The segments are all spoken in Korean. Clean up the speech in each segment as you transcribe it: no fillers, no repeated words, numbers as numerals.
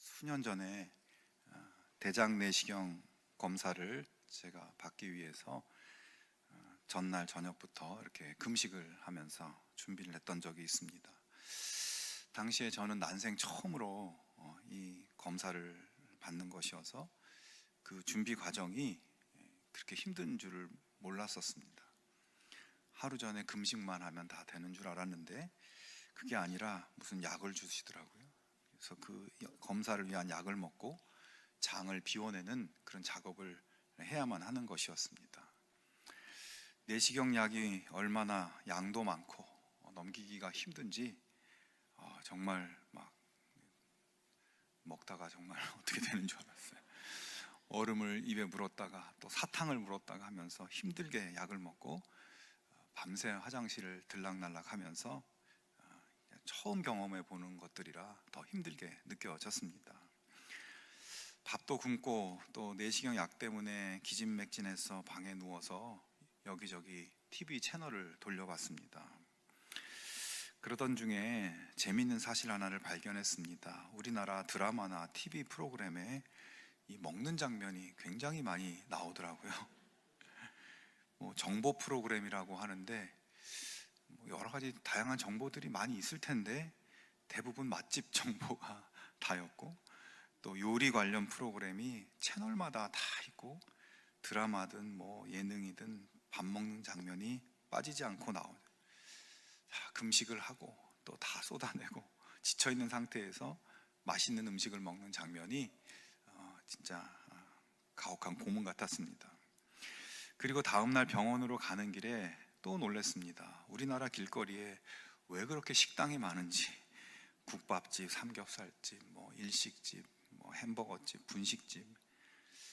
수년 전에 대장 내시경 검사를 제가 받기 위해서 전날 저녁부터 이렇게 금식을 하면서 준비를 했던 적이 있습니다. 당시에 저는 난생 처음으로 이 검사를 받는 것이어서 그 준비 과정이 그렇게 힘든 줄을 몰랐었습니다. 하루 전에 금식만 하면 다 되는 줄 알았는데 그게 아니라 무슨 약을 주시더라고요. 그래서 그 검사를 위한 약을 먹고 장을 비워내는 그런 작업을 해야만 하는 것이었습니다. 내시경 약이 얼마나 양도 많고 넘기기가 힘든지 정말 막 먹다가 정말 어떻게 되는 줄 알았어요. 얼음을 입에 물었다가 또 사탕을 물었다가 하면서 힘들게 약을 먹고 밤새 화장실을 들락날락 하면서 처음 경험해 보는 것들이라 더 힘들게 느껴졌습니다. 밥도 굶고 또 내시경 약 때문에 기진맥진해서 방에 누워서 여기저기 TV 채널을 돌려봤습니다. 그러던 중에 재미있는 사실 하나를 발견했습니다. 우리나라 드라마나 TV 프로그램에 이 먹는 장면이 굉장히 많이 나오더라고요. 정보 프로그램이라고 하는데 여러 가지 다양한 정보들이 많이 있을 텐데 대부분 맛집 정보가 다였고, 또 요리 관련 프로그램이 채널마다 다 있고, 드라마든 예능이든 밥 먹는 장면이 빠지지 않고 나오죠. 금식을 하고 또 다 쏟아내고 지쳐있는 상태에서 맛있는 음식을 먹는 장면이 진짜 가혹한 고문 같았습니다. 그리고 다음날 병원으로 가는 길에 또 놀랐습니다. 우리나라 길거리에 왜 그렇게 식당이 많은지, 국밥집, 삼겹살집, 일식집, 햄버거집, 분식집,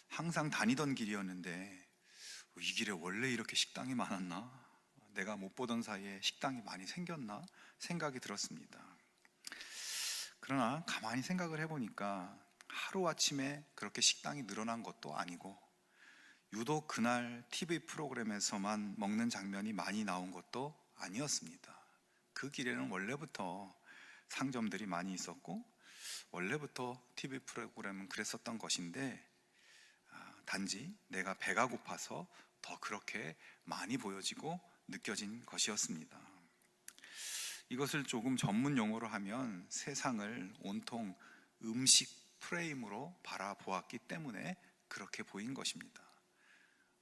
항상 다니던 길이었는데 이 길에 원래 이렇게 식당이 많았나? 내가 못 보던 사이에 식당이 많이 생겼나? 생각이 들었습니다. 그러나 가만히 생각을 해보니까 하루아침에 그렇게 식당이 늘어난 것도 아니고, 유독 그날 TV 프로그램에서만 먹는 장면이 많이 나온 것도 아니었습니다. 그 길에는 원래부터 상점들이 많이 있었고, 원래부터 TV 프로그램은 그랬었던 것인데, 단지 내가 배가 고파서 더 그렇게 많이 보여지고 느껴진 것이었습니다. 이것을 조금 전문 용어로 하면 세상을 온통 음식 프레임으로 바라보았기 때문에 그렇게 보인 것입니다.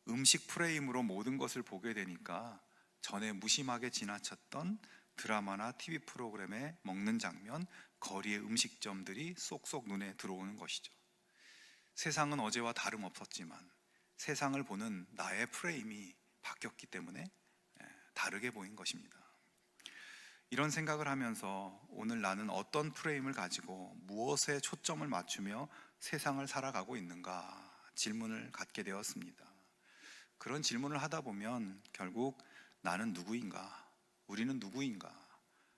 음식 프레임으로 모든 것을 보게 되니까 전에 무심하게 지나쳤던 드라마나 TV 프로그램의 먹는 장면, 거리의 음식점들이 쏙쏙 눈에 들어오는 것이죠. 세상은 어제와 다름없었지만 세상을 보는 나의 프레임이 바뀌었기 때문에 다르게 보인 것입니다. 이런 생각을 하면서 오늘 나는 어떤 프레임을 가지고 무엇에 초점을 맞추며 세상을 살아가고 있는가 질문을 갖게 되었습니다. 그런 질문을 하다 보면 결국 나는 누구인가, 우리는 누구인가,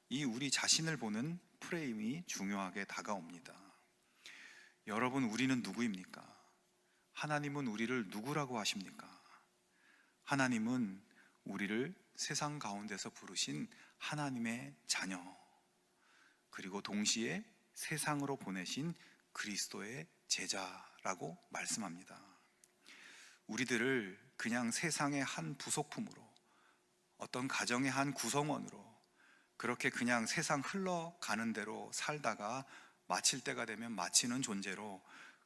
이 우리 자신을 보는 프레임이 중요하게 다가옵니다. 여러분, 우리는 누구입니까? 하나님은 우리를 누구라고 하십니까? 하나님은 우리를 세상 가운데서 부르신 하나님의 자녀, 그리고 동시에 세상으로 보내신 그리스도의 제자라고 말씀합니다. 우리들을 그냥 세상의 한 부속품으로, 어떤 가정의 한 구성원으로 그렇게 그냥 세상 흘러가는 대로 살다가 마칠 때가 되면 마치는 존재로,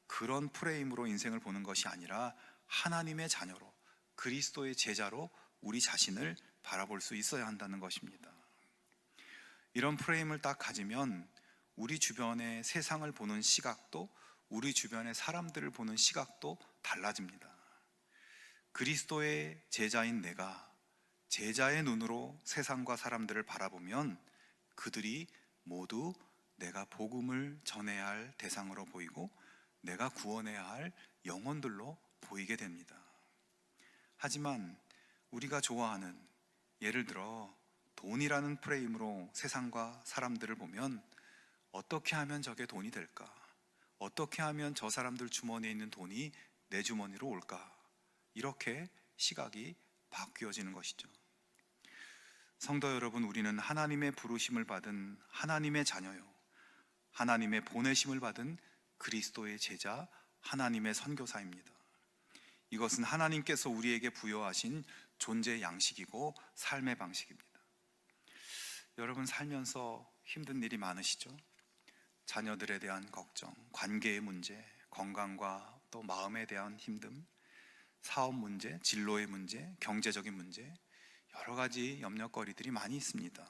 그런 프레임으로 인생을 보는 것이 아니라 하나님의 자녀로, 그리스도의 제자로 우리 자신을 바라볼 수 있어야 한다는 것입니다. 이런 프레임을 딱 가지면 우리 주변의 세상을 보는 시각도, 우리 주변의 사람들을 보는 시각도 달라집니다. 그리스도의 제자인 내가 제자의 눈으로 세상과 사람들을 바라보면 그들이 모두 내가 복음을 전해야 할 대상으로 보이고 내가 구원해야 할 영혼들로 보이게 됩니다. 하지만 우리가 좋아하는, 예를 들어 돈이라는 프레임으로 세상과 사람들을 보면 어떻게 하면 저게 돈이 될까? 어떻게 하면 저 사람들 주머니에 있는 돈이 내 주머니로 올까? 이렇게 시각이 바뀌어지는 것이죠. 성도 여러분, 우리는 하나님의 부르심을 받은 하나님의 자녀요, 하나님의 보내심을 받은 그리스도의 제자, 하나님의 선교사입니다. 이것은 하나님께서 우리에게 부여하신 존재 양식이고 삶의 방식입니다. 여러분 살면서 힘든 일이 많으시죠? 자녀들에 대한 걱정, 관계의 문제, 건강과 또 마음에 대한 힘듦, 사업 문제, 진로의 문제, 경제적인 문제, 여러 가지 염려거리들이 많이 있습니다.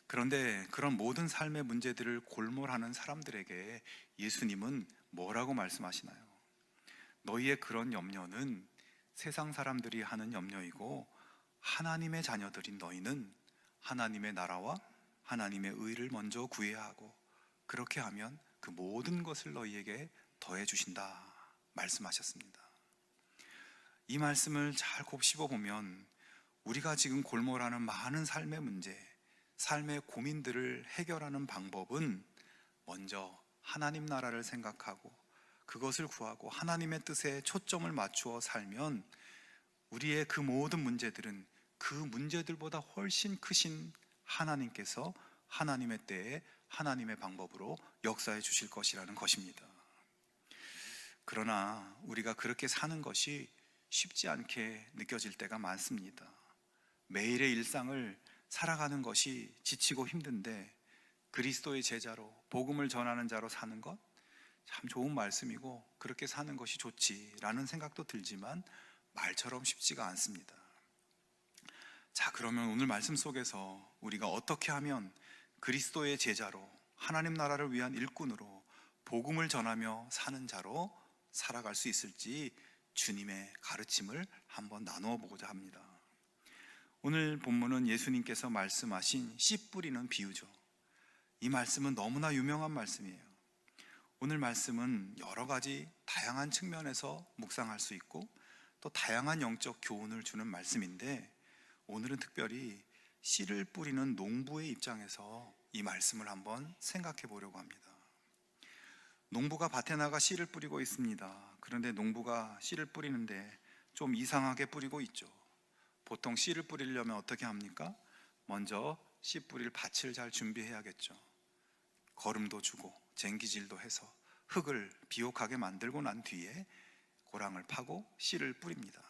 그런데 그런 모든 삶의 문제들을 골몰하는 사람들에게 예수님은 뭐라고 말씀하시나요? 너희의 그런 염려는 세상 사람들이 하는 염려이고 하나님의 자녀들인 너희는 하나님의 나라와 하나님의 의를 먼저 구해야 하고 그렇게 하면 그 모든 것을 너희에게 더해 주신다 말씀하셨습니다. 이 말씀을 잘 곱씹어 보면 우리가 지금 골몰하는 많은 삶의 문제, 삶의 고민들을 해결하는 방법은 먼저 하나님 나라를 생각하고 그것을 구하고 하나님의 뜻에 초점을 맞추어 살면 우리의 그 모든 문제들은 그 문제들보다 훨씬 크신 하나님께서 하나님의 때에 하나님의 방법으로 역사해 주실 것이라는 것입니다. 그러나 우리가 그렇게 사는 것이 쉽지 않게 느껴질 때가 많습니다. 매일의 일상을 살아가는 것이 지치고 힘든데 그리스도의 제자로 복음을 전하는 자로 사는 것 참 좋은 말씀이고 그렇게 사는 것이 좋지라는 생각도 들지만 말처럼 쉽지가 않습니다. 자, 그러면 오늘 말씀 속에서 우리가 어떻게 하면 그리스도의 제자로 하나님 나라를 위한 일꾼으로 복음을 전하며 사는 자로 살아갈 수 있을지 주님의 가르침을 한번 나누어 보고자 합니다. 오늘 본문은 예수님께서 말씀하신 씨 뿌리는 비유죠. 이 말씀은 너무나 유명한 말씀이에요. 오늘 말씀은 여러 가지 다양한 측면에서 묵상할 수 있고 또 다양한 영적 교훈을 주는 말씀인데 오늘은 특별히 씨를 뿌리는 농부의 입장에서 이 말씀을 한번 생각해 보려고 합니다. 농부가 밭에 나가 씨를 뿌리고 있습니다. 그런데 농부가 씨를 뿌리는데 좀 이상하게 뿌리고 있죠. 보통 씨를 뿌리려면 어떻게 합니까? 먼저 씨 뿌릴 밭을 잘 준비해야겠죠. 거름도 주고 쟁기질도 해서 흙을 비옥하게 만들고 난 뒤에 고랑을 파고 씨를 뿌립니다.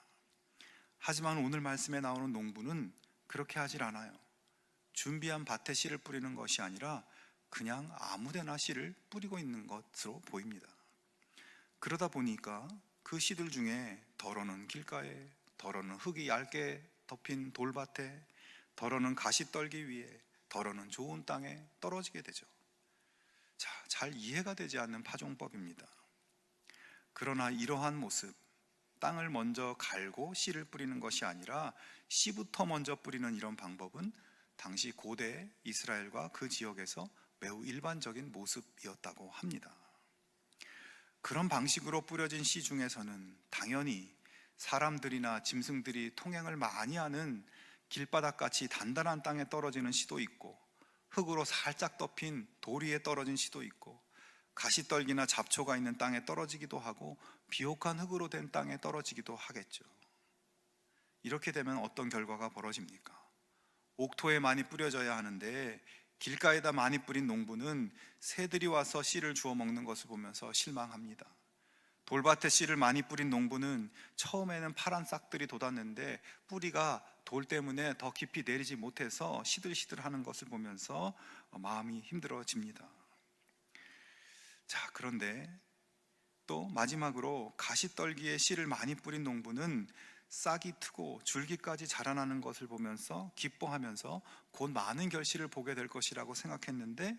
하지만 오늘 말씀에 나오는 농부는 그렇게 하질 않아요. 준비한 밭에 씨를 뿌리는 것이 아니라 그냥 아무데나 씨를 뿌리고 있는 것으로 보입니다. 그러다 보니까 그 씨들 중에 덜어는 길가에, 덜어는 흙이 얇게 덮인 돌밭에, 덜어는 가시떨기 위에, 덜어는 좋은 땅에 떨어지게 되죠. 자, 잘 이해가 되지 않는 파종법입니다. 그러나 이러한 모습, 땅을 먼저 갈고 씨를 뿌리는 것이 아니라 씨부터 먼저 뿌리는 이런 방법은 당시 고대 이스라엘과 그 지역에서 매우 일반적인 모습이었다고 합니다. 그런 방식으로 뿌려진 씨 중에서는 당연히 사람들이나 짐승들이 통행을 많이 하는 길바닥같이 단단한 땅에 떨어지는 씨도 있고 흙으로 살짝 덮인 돌 위에 떨어진 씨도 있고 가시떨기나 잡초가 있는 땅에 떨어지기도 하고 비옥한 흙으로 된 땅에 떨어지기도 하겠죠. 이렇게 되면 어떤 결과가 벌어집니까? 옥토에 많이 뿌려져야 하는데 길가에다 많이 뿌린 농부는 새들이 와서 씨를 주워 먹는 것을 보면서 실망합니다. 돌밭에 씨를 많이 뿌린 농부는 처음에는 파란 싹들이 돋았는데 뿌리가 돌 때문에 더 깊이 내리지 못해서 시들시들하는 것을 보면서 마음이 힘들어집니다. 자, 그런데 또 마지막으로 가시떨기에 씨를 많이 뿌린 농부는 싹이 트고 줄기까지 자라나는 것을 보면서 기뻐하면서 곧 많은 결실을 보게 될 것이라고 생각했는데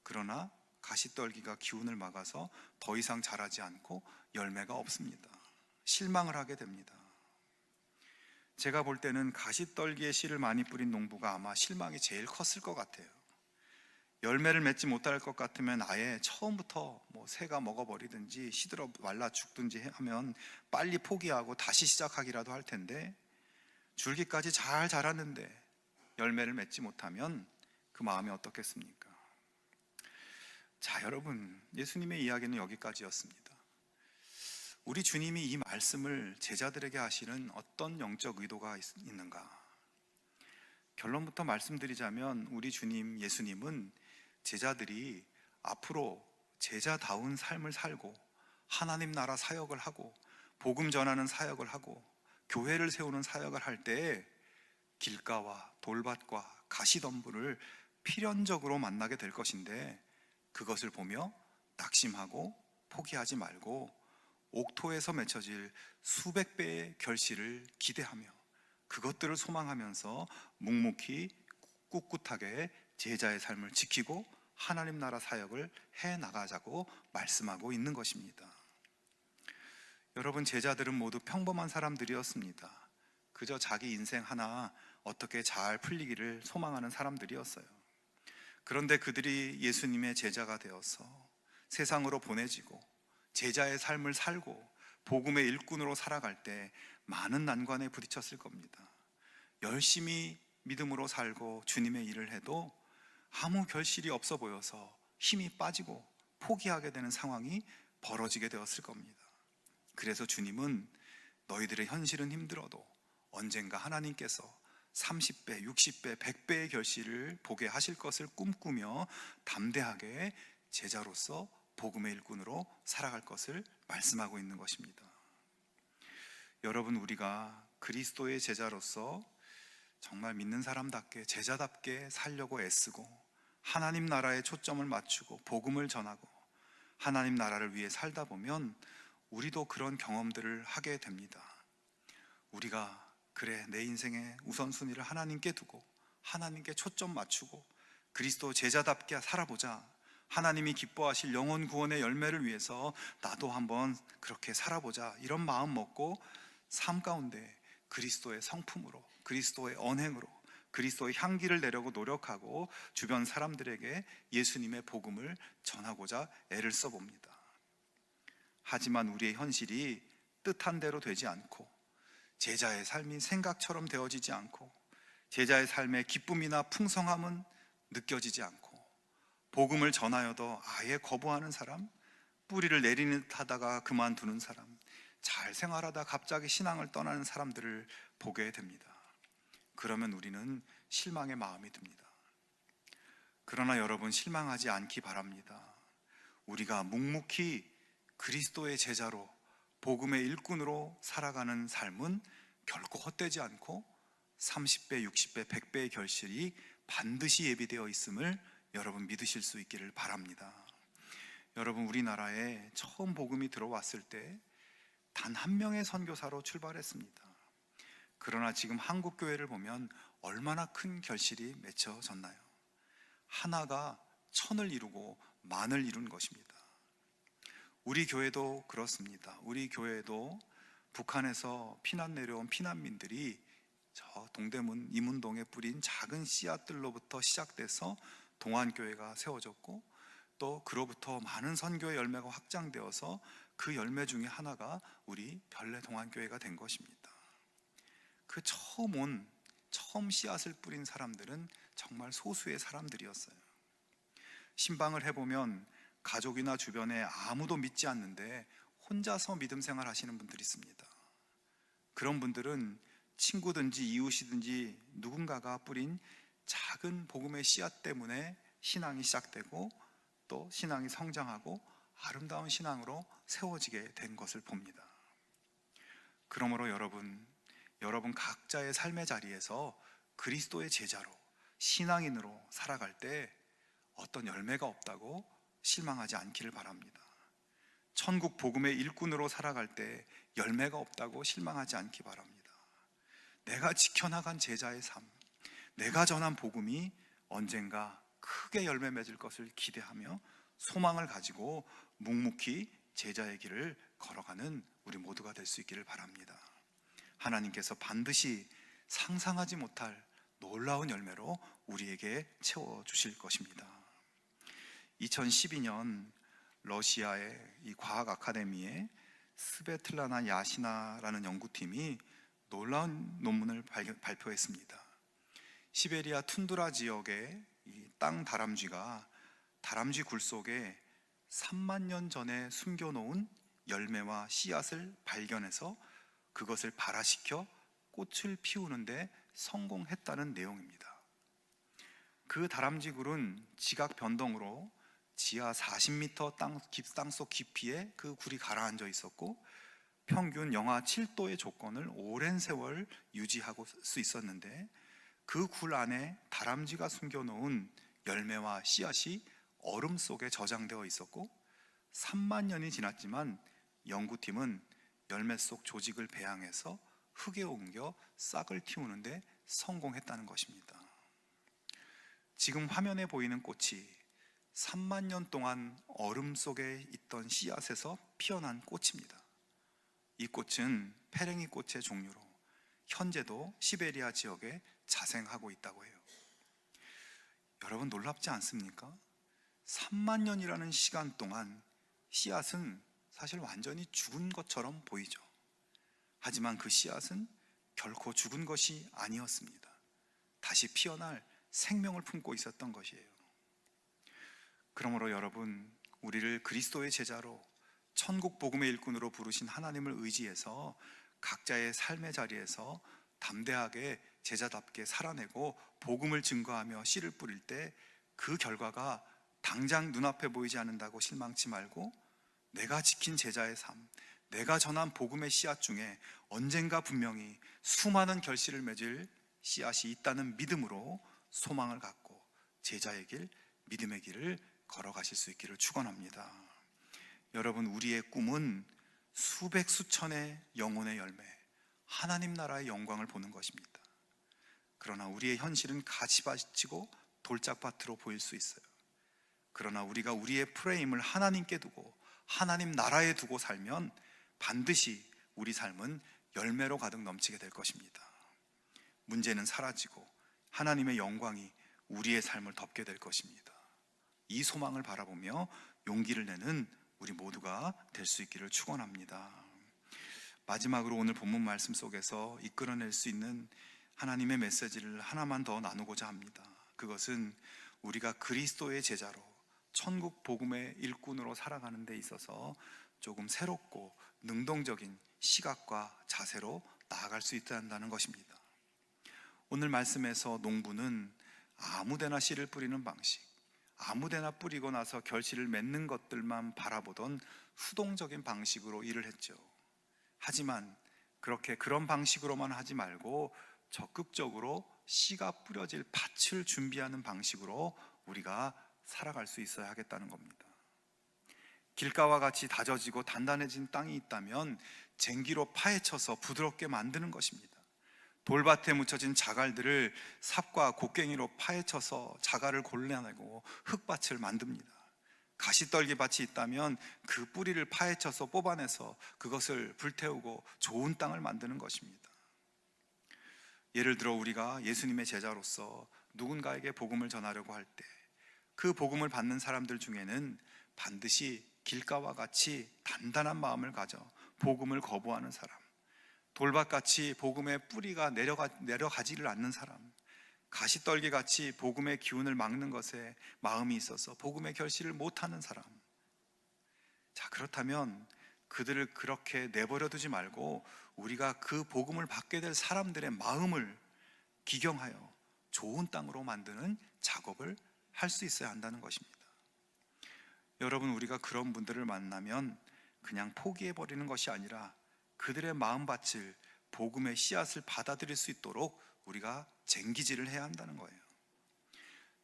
그러나 가시떨기가 기운을 막아서 더 이상 자라지 않고 열매가 없습니다. 실망을 하게 됩니다. 제가 볼 때는 가시떨기에 씨를 많이 뿌린 농부가 아마 실망이 제일 컸을 것 같아요. 열매를 맺지 못할 것 같으면 아예 처음부터 새가 먹어버리든지 시들어 말라 죽든지 하면 빨리 포기하고 다시 시작하기라도 할 텐데 줄기까지 잘 자랐는데 열매를 맺지 못하면 그 마음이 어떻겠습니까? 자, 여러분, 예수님의 이야기는 여기까지였습니다. 우리 주님이 이 말씀을 제자들에게 하시는 어떤 영적 의도가 있는가? 결론부터 말씀드리자면 우리 주님 예수님은 제자들이 앞으로 제자다운 삶을 살고 하나님 나라 사역을 하고 복음 전하는 사역을 하고 교회를 세우는 사역을 할 때 길가와 돌밭과 가시덤불을 필연적으로 만나게 될 것인데, 그것을 보며 낙심하고 포기하지 말고 옥토에서 맺혀질 수백 배의 결실을 기대하며 그것들을 소망하면서 묵묵히 꿋꿋하게 제자의 삶을 지키고 하나님 나라 사역을 해 나가자고 말씀하고 있는 것입니다. 여러분, 제자들은 모두 평범한 사람들이었습니다. 그저 자기 인생 하나 어떻게 잘 풀리기를 소망하는 사람들이었어요. 그런데 그들이 예수님의 제자가 되어서 세상으로 보내지고 제자의 삶을 살고 복음의 일꾼으로 살아갈 때 많은 난관에 부딪혔을 겁니다. 열심히 믿음으로 살고 주님의 일을 해도 아무 결실이 없어 보여서 힘이 빠지고 포기하게 되는 상황이 벌어지게 되었을 겁니다. 그래서 주님은 너희들의 현실은 힘들어도 언젠가 하나님께서 30배, 60배, 100배의 결실을 보게 하실 것을 꿈꾸며 담대하게 제자로서 복음의 일꾼으로 살아갈 것을 말씀하고 있는 것입니다. 여러분, 우리가 그리스도의 제자로서 정말 믿는 사람답게 제자답게 살려고 애쓰고 하나님 나라에 초점을 맞추고 복음을 전하고 하나님 나라를 위해 살다 보면 우리도 그런 경험들을 하게 됩니다. 우리가 그래, 내 인생의 우선순위를 하나님께 두고 하나님께 초점 맞추고 그리스도 제자답게 살아보자, 하나님이 기뻐하실 영혼 구원의 열매를 위해서 나도 한번 그렇게 살아보자, 이런 마음 먹고 삶 가운데 그리스도의 성품으로, 그리스도의 언행으로, 그리스도의 향기를 내려고 노력하고 주변 사람들에게 예수님의 복음을 전하고자 애를 써봅니다. 하지만 우리의 현실이 뜻한 대로 되지 않고 제자의 삶이 생각처럼 되어지지 않고 제자의 삶의 기쁨이나 풍성함은 느껴지지 않고 복음을 전하여도 아예 거부하는 사람, 뿌리를 내리는 듯 하다가 그만두는 사람, 잘 생활하다 갑자기 신앙을 떠나는 사람들을 보게 됩니다. 그러면 우리는 실망의 마음이 듭니다. 그러나 여러분, 실망하지 않기 바랍니다. 우리가 묵묵히 그리스도의 제자로 복음의 일꾼으로 살아가는 삶은 결코 헛되지 않고 30배, 60배, 100배의 결실이 반드시 예비되어 있음을 여러분 믿으실 수 있기를 바랍니다. 여러분, 우리나라에 처음 복음이 들어왔을 때 단 한 명의 선교사로 출발했습니다. 그러나 지금 한국 교회를 보면 얼마나 큰 결실이 맺혀졌나요? 하나가 천을 이루고 만을 이룬 것입니다. 우리 교회도 그렇습니다. 우리 교회도 북한에서 피난 내려온 피난민들이 저 동대문 이문동에 뿌린 작은 씨앗들로부터 시작돼서 동안교회가 세워졌고, 또 그로부터 많은 선교의 열매가 확장되어서 그 열매 중에 하나가 우리 별내 동안교회가 된 것입니다. 그 처음 씨앗을 뿌린 사람들은 정말 소수의 사람들이었어요. 신방을 해보면 가족이나 주변에 아무도 믿지 않는데 혼자서 믿음 생활 하시는 분들이 있습니다. 그런 분들은 친구든지 이웃이든지 누군가가 뿌린 작은 복음의 씨앗 때문에 신앙이 시작되고 또 신앙이 성장하고 아름다운 신앙으로 세워지게 된 것을 봅니다. 그러므로 여러분 각자의 삶의 자리에서 그리스도의 제자로 신앙인으로 살아갈 때 어떤 열매가 없다고 실망하지 않기를 바랍니다. 천국 복음의 일꾼으로 살아갈 때 열매가 없다고 실망하지 않기 바랍니다. 내가 지켜나간 제자의 삶, 내가 전한 복음이 언젠가 크게 열매 맺을 것을 기대하며 소망을 가지고 묵묵히 제자의 길을 걸어가는 우리 모두가 될 수 있기를 바랍니다. 하나님께서 반드시 상상하지 못할 놀라운 열매로 우리에게 채워주실 것입니다. 2012년 러시아의 이 과학 아카데미의 스베틀라나 야시나라는 연구팀이 놀라운 논문을 발표했습니다. 시베리아 툰드라 지역의 이 땅 다람쥐가 다람쥐 굴 속에 3만 년 전에 숨겨놓은 열매와 씨앗을 발견해서 그것을 발화시켜 꽃을 피우는데 성공했다는 내용입니다. 그 다람쥐 굴은 지각 변동으로 지하 40m 땅속 깊이에 그 굴이 가라앉아 있었고 평균 영하 7도의 조건을 오랜 세월 유지하고 수 있었는데 그 굴 안에 다람쥐가 숨겨놓은 열매와 씨앗이 얼음 속에 저장되어 있었고 3만 년이 지났지만 연구팀은 열매 속 조직을 배양해서 흙에 옮겨 싹을 틔우는데 성공했다는 것입니다. 지금 화면에 보이는 꽃이 3만 년 동안 얼음 속에 있던 씨앗에서 피어난 꽃입니다. 이 꽃은 페랭이 꽃의 종류로 현재도 시베리아 지역에 자생하고 있다고 해요. 여러분 놀랍지 않습니까? 3만 년이라는 시간 동안 씨앗은 사실 완전히 죽은 것처럼 보이죠. 하지만 그 씨앗은 결코 죽은 것이 아니었습니다. 다시 피어날 생명을 품고 있었던 것이에요. 그러므로 여러분, 우리를 그리스도의 제자로 천국 복음의 일꾼으로 부르신 하나님을 의지해서 각자의 삶의 자리에서 담대하게 제자답게 살아내고 복음을 증거하며 씨를 뿌릴 때 그 결과가 당장 눈앞에 보이지 않는다고 실망치 말고 내가 지킨 제자의 삶, 내가 전한 복음의 씨앗 중에 언젠가 분명히 수많은 결실을 맺을 씨앗이 있다는 믿음으로 소망을 갖고 제자의 길, 믿음의 길을 걸어가실 수 있기를 축원합니다. 여러분, 우리의 꿈은 수백 수천의 영혼의 열매, 하나님 나라의 영광을 보는 것입니다. 그러나 우리의 현실은 가시밭이고 돌짝밭으로 보일 수 있어요. 그러나 우리가 우리의 프레임을 하나님께 두고 하나님 나라에 두고 살면 반드시 우리 삶은 열매로 가득 넘치게 될 것입니다. 문제는 사라지고 하나님의 영광이 우리의 삶을 덮게 될 것입니다. 이 소망을 바라보며 용기를 내는 우리 모두가 될 수 있기를 축원합니다. 마지막으로 오늘 본문 말씀 속에서 이끌어낼 수 있는 하나님의 메시지를 하나만 더 나누고자 합니다. 그것은 우리가 그리스도의 제자로 천국 복음의 일꾼으로 살아가는 데 있어서 조금 새롭고 능동적인 시각과 자세로 나아갈 수 있어야 한다는 것입니다. 오늘 말씀에서 농부는 아무데나 씨를 뿌리는 방식, 아무데나 뿌리고 나서 결실을 맺는 것들만 바라보던 수동적인 방식으로 일을 했죠. 하지만 그런 방식으로만 하지 말고 적극적으로 씨가 뿌려질 밭을 준비하는 방식으로 우리가 살아갈 수 있어야 하겠다는 겁니다. 길가와 같이 다져지고 단단해진 땅이 있다면 쟁기로 파헤쳐서 부드럽게 만드는 것입니다. 돌밭에 묻혀진 자갈들을 삽과 곡괭이로 파헤쳐서 자갈을 골라내고 흙밭을 만듭니다. 가시떨기 밭이 있다면 그 뿌리를 파헤쳐서 뽑아내서 그것을 불태우고 좋은 땅을 만드는 것입니다. 예를 들어 우리가 예수님의 제자로서 누군가에게 복음을 전하려고 할 때 그 복음을 받는 사람들 중에는 반드시 길가와 같이 단단한 마음을 가져 복음을 거부하는 사람, 돌밭같이 복음의 뿌리가 내려가지를 않는 사람, 가시떨기같이 복음의 기운을 막는 것에 마음이 있어서 복음의 결실을 못하는 사람. 자, 그렇다면 그들을 그렇게 내버려 두지 말고 우리가 그 복음을 받게 될 사람들의 마음을 기경하여 좋은 땅으로 만드는 작업을 할 수 있어야 한다는 것입니다. 여러분, 우리가 그런 분들을 만나면 그냥 포기해버리는 것이 아니라 그들의 마음밭을 복음의 씨앗을 받아들일 수 있도록 우리가 쟁기질을 해야 한다는 거예요.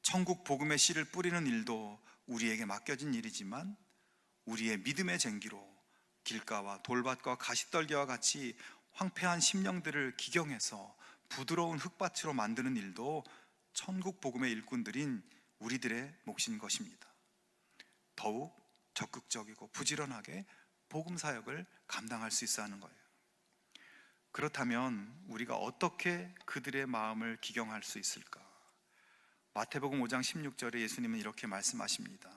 천국 복음의 씨를 뿌리는 일도 우리에게 맡겨진 일이지만 우리의 믿음의 쟁기로 길가와 돌밭과 가시떨기와 같이 황폐한 심령들을 기경해서 부드러운 흙밭으로 만드는 일도 천국 복음의 일꾼들인 우리들의 몫인 것입니다. 더욱 적극적이고 부지런하게 복음 사역을 감당할 수 있어야 하는 거예요. 그렇다면 우리가 어떻게 그들의 마음을 기경할 수 있을까? 마태복음 5장 16절에 예수님은 이렇게 말씀하십니다.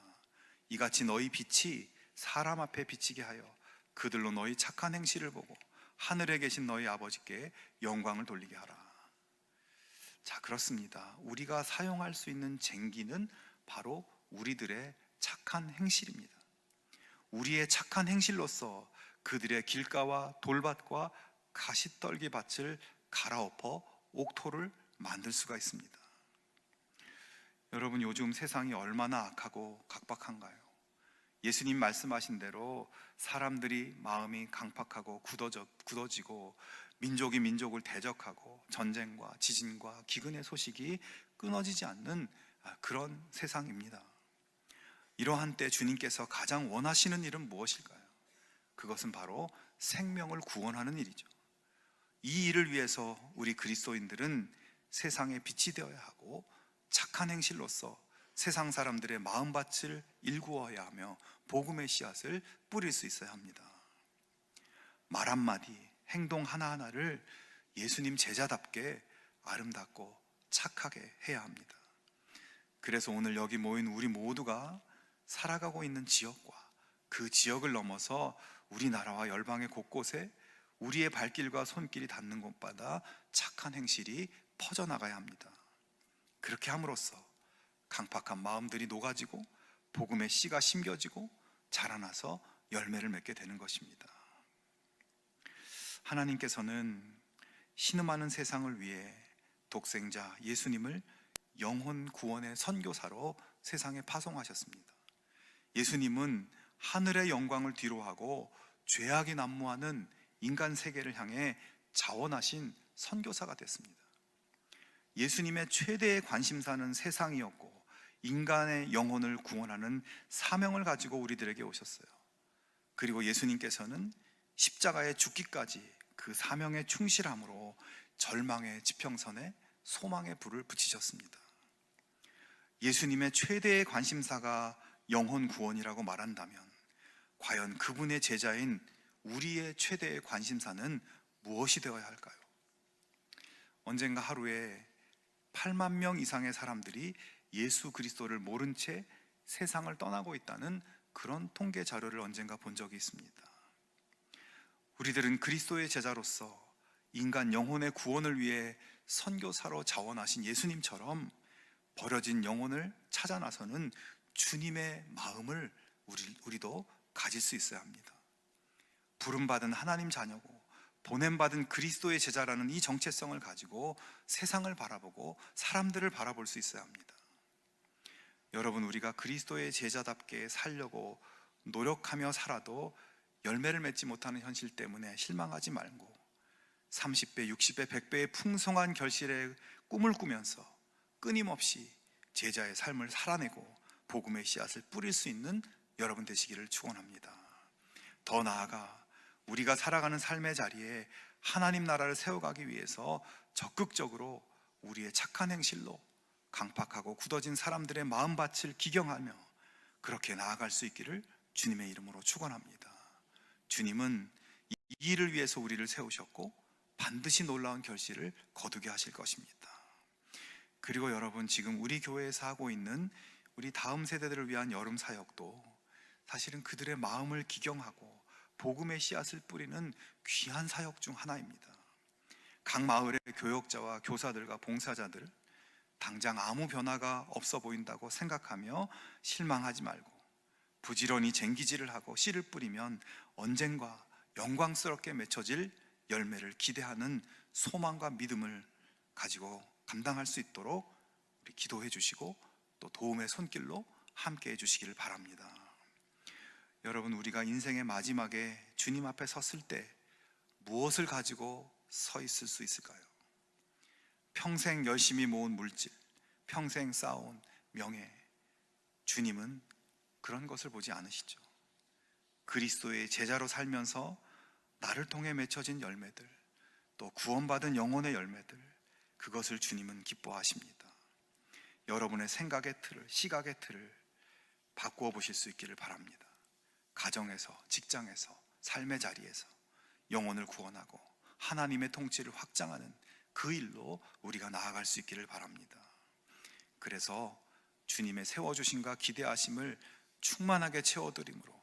이같이 너희 빛이 사람 앞에 비치게 하여 그들로 너희 착한 행실을 보고 하늘에 계신 너희 아버지께 영광을 돌리게 하라. 자, 그렇습니다. 우리가 사용할 수 있는 쟁기는 바로 우리들의 착한 행실입니다. 우리의 착한 행실로서 그들의 길가와 돌밭과 가시떨기 밭을 갈아엎어 옥토를 만들 수가 있습니다. 여러분, 요즘 세상이 얼마나 악하고 각박한가요? 예수님 말씀하신 대로 사람들이 마음이 강팍하고 굳어지고 민족이 민족을 대적하고 전쟁과 지진과 기근의 소식이 끊어지지 않는 그런 세상입니다. 이러한 때 주님께서 가장 원하시는 일은 무엇일까요? 그것은 바로 생명을 구원하는 일이죠. 이 일을 위해서 우리 그리스도인들은 세상의 빛이 되어야 하고 착한 행실로서 세상 사람들의 마음밭을 일구어야 하며 복음의 씨앗을 뿌릴 수 있어야 합니다. 말 한마디, 행동 하나하나를 예수님 제자답게 아름답고 착하게 해야 합니다. 그래서 오늘 여기 모인 우리 모두가 살아가고 있는 지역과 그 지역을 넘어서 우리나라와 열방의 곳곳에 우리의 발길과 손길이 닿는 곳마다 착한 행실이 퍼져나가야 합니다. 그렇게 함으로써 강팍한 마음들이 녹아지고 복음의 씨가 심겨지고 자라나서 열매를 맺게 되는 것입니다. 하나님께서는 신음하는 세상을 위해 독생자 예수님을 영혼 구원의 선교사로 세상에 파송하셨습니다. 예수님은 하늘의 영광을 뒤로하고 죄악이 난무하는 인간 세계를 향해 자원하신 선교사가 됐습니다. 예수님의 최대의 관심사는 세상이었고 인간의 영혼을 구원하는 사명을 가지고 우리들에게 오셨어요. 그리고 예수님께서는 십자가에 죽기까지 그 사명에 충실함으로 절망의 지평선에 소망의 불을 붙이셨습니다. 예수님의 최대의 관심사가 영혼 구원이라고 말한다면 과연 그분의 제자인 우리의 최대의 관심사는 무엇이 되어야 할까요? 언젠가 하루에 8만 명 이상의 사람들이 예수 그리스도를 모른 채 세상을 떠나고 있다는 그런 통계 자료를 언젠가 본 적이 있습니다. 우리들은 그리스도의 제자로서 인간 영혼의 구원을 위해 선교사로 자원하신 예수님처럼 버려진 영혼을 찾아 나서는 주님의 마음을 우리도 가질 수 있어야 합니다. 부름받은 하나님 자녀고 보냄받은 그리스도의 제자라는 이 정체성을 가지고 세상을 바라보고 사람들을 바라볼 수 있어야 합니다. 여러분, 우리가 그리스도의 제자답게 살려고 노력하며 살아도 열매를 맺지 못하는 현실 때문에 실망하지 말고 30배, 60배, 100배의 풍성한 결실의 꿈을 꾸면서 끊임없이 제자의 삶을 살아내고 복음의 씨앗을 뿌릴 수 있는 여러분 되시기를 축원합니다. 더 나아가 우리가 살아가는 삶의 자리에 하나님 나라를 세워가기 위해서 적극적으로 우리의 착한 행실로 강팍하고 굳어진 사람들의 마음밭을 기경하며 그렇게 나아갈 수 있기를 주님의 이름으로 축원합니다. 주님은 이 일을 위해서 우리를 세우셨고 반드시 놀라운 결실을 거두게 하실 것입니다. 그리고 여러분, 지금 우리 교회에서 하고 있는 우리 다음 세대들을 위한 여름 사역도 사실은 그들의 마음을 기경하고 복음의 씨앗을 뿌리는 귀한 사역 중 하나입니다. 각 마을의 교역자와 교사들과 봉사자들, 당장 아무 변화가 없어 보인다고 생각하며 실망하지 말고 부지런히 쟁기질을 하고 씨를 뿌리면 언젠가 영광스럽게 맺혀질 열매를 기대하는 소망과 믿음을 가지고 감당할 수 있도록 우리 기도해 주시고 또 도움의 손길로 함께 해 주시기를 바랍니다. 여러분, 우리가 인생의 마지막에 주님 앞에 섰을 때 무엇을 가지고 서 있을 수 있을까요? 평생 열심히 모은 물질, 평생 쌓아온 명예, 주님은 그런 것을 보지 않으시죠. 그리스도의 제자로 살면서 나를 통해 맺혀진 열매들, 또 구원받은 영혼의 열매들, 그것을 주님은 기뻐하십니다. 여러분의 생각의 틀을, 시각의 틀을 바꾸어 보실 수 있기를 바랍니다. 가정에서, 직장에서, 삶의 자리에서 영혼을 구원하고 하나님의 통치를 확장하는 그 일로 우리가 나아갈 수 있기를 바랍니다. 그래서 주님의 세워주심과 기대하심을 충만하게 채워드림으로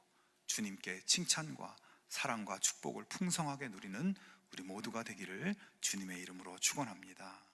주님께 칭찬과 사랑과 축복을 풍성하게 누리는 우리 모두가 되기를 주님의 이름으로 축원합니다.